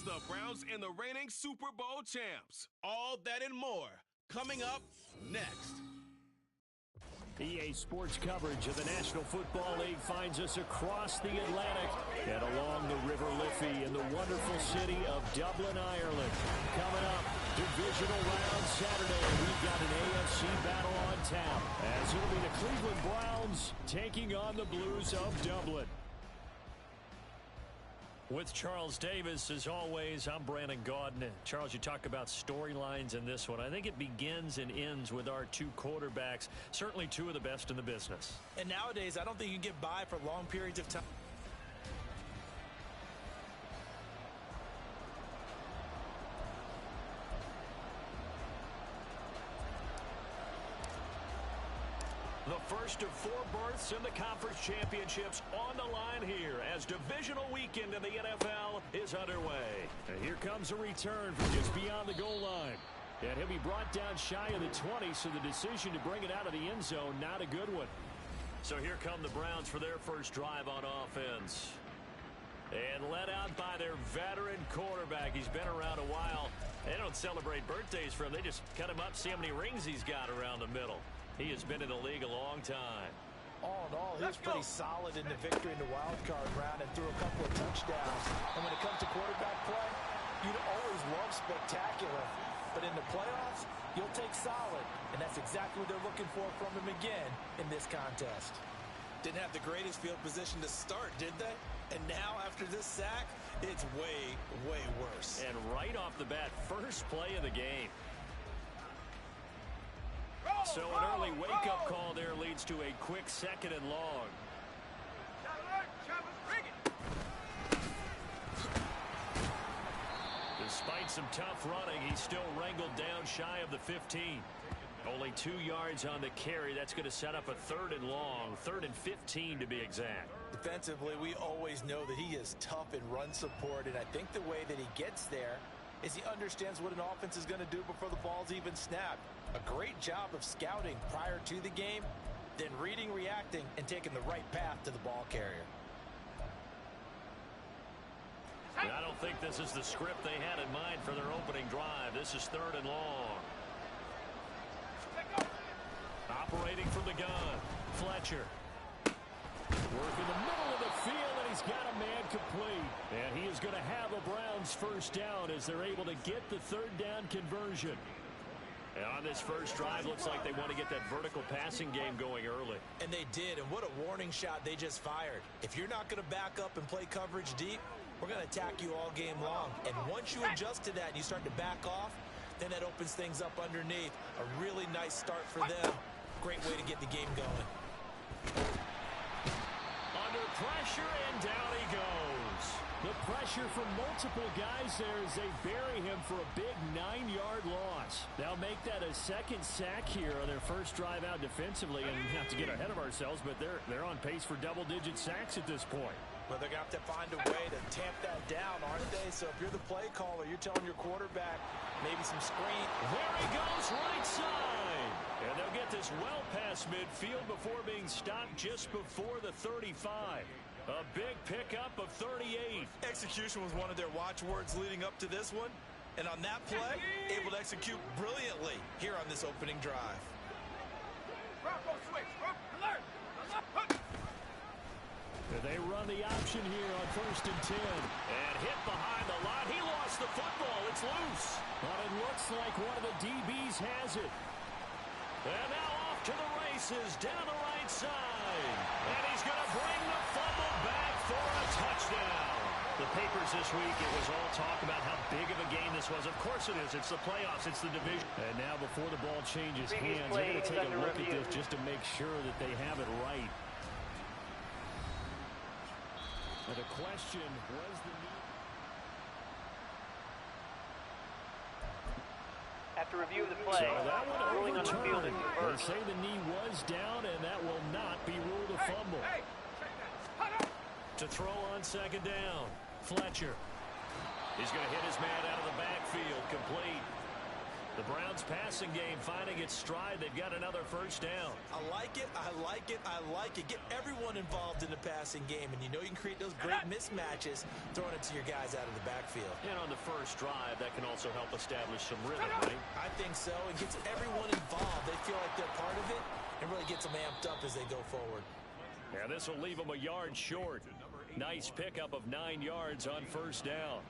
The Browns and the reigning Super Bowl champs. All that and more coming up next. EA Sports coverage of the National Football League finds us across the Atlantic and along the River Liffey in the wonderful city of Dublin, Ireland. Coming up, divisional round Saturday, we've got an AFC battle on tap as it'll be the Cleveland Browns taking on the Blues of Dublin. With Charles Davis, as always, I'm Brandon Gaudin. Charles, you talk about storylines in this one. I think it begins and ends with our two quarterbacks, certainly two of the best in the business. And nowadays, I don't think you can get by for long periods of time. The first of four berths in the conference championships on the line here as divisional weekend in the NFL is underway. And here comes a return from just beyond the goal line. And he'll be brought down shy of the 20, so the decision to bring it out of the end zone, not a good one. So here come the Browns for their first drive on offense. And led out by their veteran quarterback. He's been around a while. They don't celebrate birthdays for him. They just cut him up, see how many rings he's got around the middle. He has been in the league a long time. All in all, he was pretty solid in the victory in the wild card round and threw a couple of touchdowns. And when it comes to quarterback play, you'd always love spectacular. But in the playoffs, you'll take solid. And that's exactly what they're looking for from him again in this contest. Didn't have the greatest field position to start, did they? And now, after this sack, it's way, way worse. And right off the bat, first play of the game. So an early wake-up call there leads to a quick 2nd and long. Despite some tough running, he's still wrangled down shy of the 15. Only 2 yards on the carry. That's going to set up a 3rd and long, 3rd and 15 to be exact. Defensively, we always know that he is tough in run support, and I think the way that he gets there is he understands what an offense is going to do before the ball's even snapped. A great job of scouting prior to the game, then reading, reacting, and taking the right path to the ball carrier. I don't think this is the script they had in mind for their opening drive. This is 3rd and long. Operating from the gun, Fletcher. Work in the middle of the field, and he's got a man complete. And he is going to have a Browns first down as they're able to get the 3rd down conversion. And on this first drive, looks like they want to get that vertical passing game going early. And they did, and what a warning shot they just fired. If you're not going to back up and play coverage deep, we're going to attack you all game long. And once you adjust to that and you start to back off, then that opens things up underneath. A really nice start for them. Great way to get the game going. Under pressure, and down he goes. The pressure from multiple guys there as they bury him for a big 9-yard loss. They'll make that a 2nd sack here on their first drive out defensively. And not to get ahead of ourselves, but they're on pace for double-digit sacks at this point. Well, they're going to have to find a way to tamp that down, aren't they? So if you're the play caller, you're telling your quarterback maybe some screen. There he goes, right side. And they'll get this well past midfield before being stopped just before the 35. A big pickup of 38. Execution was one of their watchwords leading up to this one. And on that play, able to execute brilliantly here on this opening drive. They run the option here on 1st and 10. And hit behind the line. He lost the football. It's loose. But it looks like one of the DBs has it. And now off to the races down the right side. And he's going to bring the fumble back for a touchdown. The papers this week, it was all talk about how big of a game this was. Of course it is. It's the playoffs. It's the division. And now before the ball changes hands, they're going to take a look at this just to make sure that they have it right. And the question was the knee. After review of the play, so that one ruling on the field is reversed. They say the knee was down, and that will not be ruled a fumble. To throw on 2nd down, Fletcher. He's going to hit his man out of the backfield, complete. The Browns passing game finding its stride. They've got another first down. I like it. I like it. I like it. Get everyone involved in the passing game, and you know you can create those great mismatches throwing it to your guys out of the backfield. And on the first drive, that can also help establish some rhythm, right? I think so. It gets everyone involved. They feel like they're part of it, and really gets them amped up as they go forward. Yeah, this will leave them a yard short. Nice pickup of 9 yards on first down.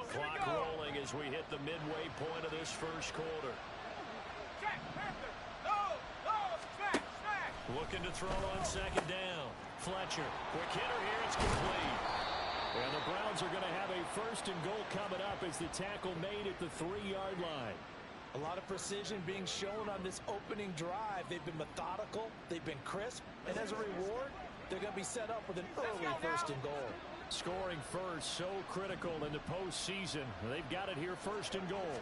Clock rolling as we hit the midway point of this first quarter. Looking to throw on second down. Fletcher, quick hitter here, it's complete. And the Browns are going to have a first and goal coming up as the tackle made at the 3-yard line. A lot of precision being shown on this opening drive. They've been methodical, they've been crisp, and as a reward, they're going to be set up with an early first and goal. Scoring first, so critical in the postseason. They've got it here, first and goal.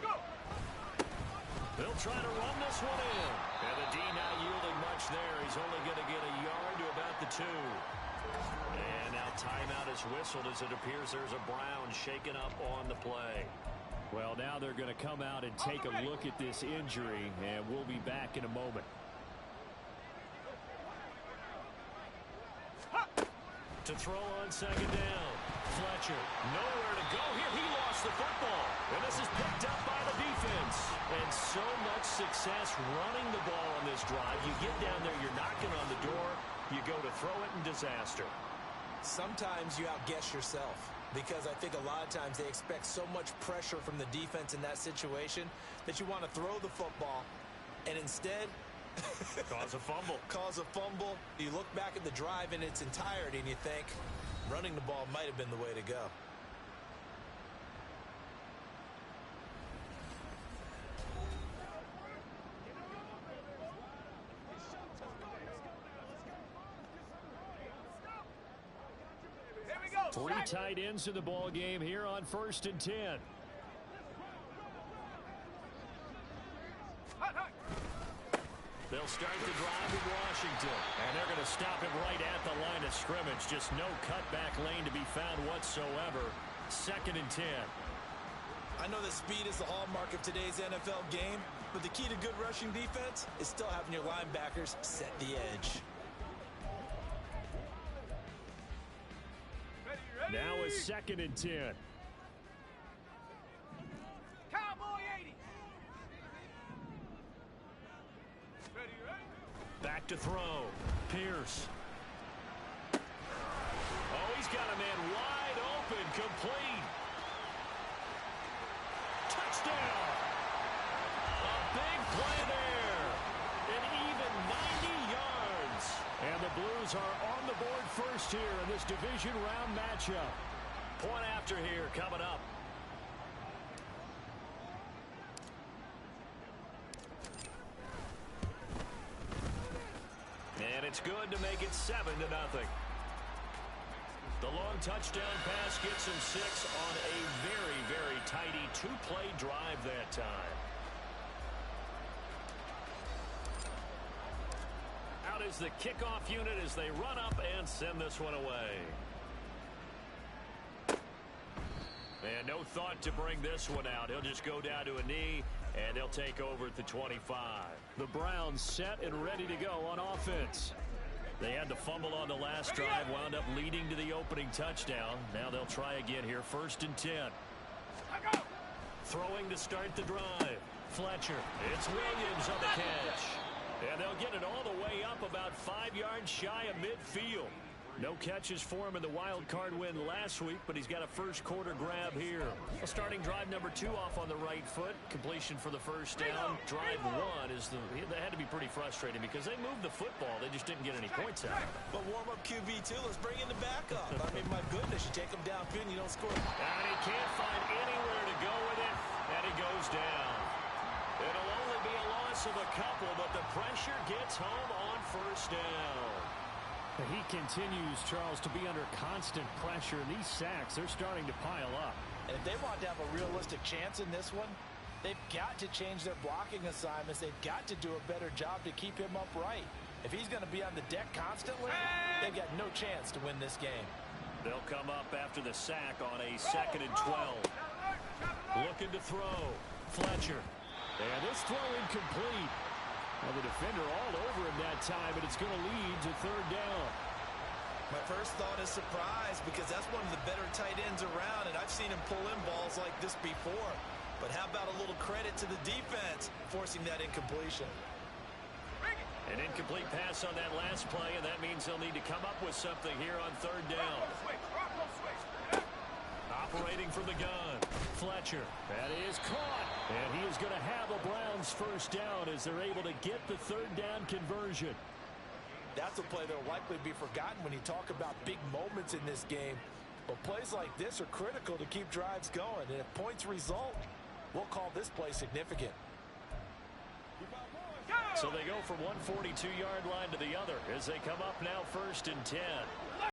They'll try to run this one in. And the D not yielding much there. He's only going to get a yard to about the 2. And now timeout is whistled as it appears there's a Brown shaken up on the play. Well, now they're going to come out and take a look at this injury, and we'll be back in a moment. To throw on second down. Fletcher, nowhere to go here. He lost the football. And this is picked up by the defense. And so much success running the ball on this drive. You get down there, you're knocking on the door. You go to throw it in disaster. Sometimes you outguess yourself, because I think a lot of times they expect so much pressure from the defense in that situation that you want to throw the football, and instead Cause a fumble. Cause a fumble. You look back at the drive in its entirety and you think running the ball might have been the way to go. Three tight ends in the ball game here on 1st and 10. They'll start the drive in Washington. And they're going to stop him right at the line of scrimmage. Just no cutback lane to be found whatsoever. 2nd and 10. I know that speed is the hallmark of today's NFL game, but the key to good rushing defense is still having your linebackers set the edge. Now is 2nd and 10. Cowboy 80. Back to throw. Pierce. Oh, he's got a man wide open. Complete. Touchdown. A big play there. An even 90 yards. And the Blues are on the board first here in this division round matchup. Point after here coming up. And it's good to make it 7-0. The long touchdown pass gets him 6 on a very, very tidy 2-play drive that time. Out is the kickoff unit as they run up and send this one away. And no thought to bring this one out. He'll just go down to a knee, and they'll take over at the 25. The Browns set and ready to go on offense. They had the fumble on the last drive, wound up leading to the opening touchdown. Now they'll try again here, 1st and 10. Throwing to start the drive. Fletcher. It's Williams on the catch. And they'll get it all the way up about 5 yards shy of midfield. No catches for him in the wild card win last week, but he's got a first quarter grab here. A starting drive number 2 off on the right foot. Completion for the first down. Drive 1 is that had to be pretty frustrating because they moved the football. They just didn't get any points out. But warm up QB2, let's bring in the backup. I mean, my goodness, you take him downfield and you don't score. And he can't find anywhere to go with it, and he goes down. It'll only be a loss of a couple, but the pressure gets home on first down. He continues, Charles, to be under constant pressure. And these sacks, they're starting to pile up. And if they want to have a realistic chance in this one, they've got to change their blocking assignments. They've got to do a better job to keep him upright. If he's going to be on the deck constantly, they've got no chance to win this game. They'll come up after the sack on a 2nd and 12. Looking to throw. Fletcher. And this throw incomplete. Well, the defender all over him that time, and it's going to lead to third down. My first thought is surprise because that's one of the better tight ends around, and I've seen him pull in balls like this before. But how about a little credit to the defense forcing that incompletion? An incomplete pass on that last play, and that means they'll need to come up with something here on third down. Operating from the gun, Fletcher. That is caught, and he is going to have a Browns first down as they're able to get the third down conversion. That's a play that will likely be forgotten when you talk about big moments in this game. But plays like this are critical to keep drives going, and if points result, we'll call this play significant. So they go from 142-yard line to the other as they come up now 1st and 10.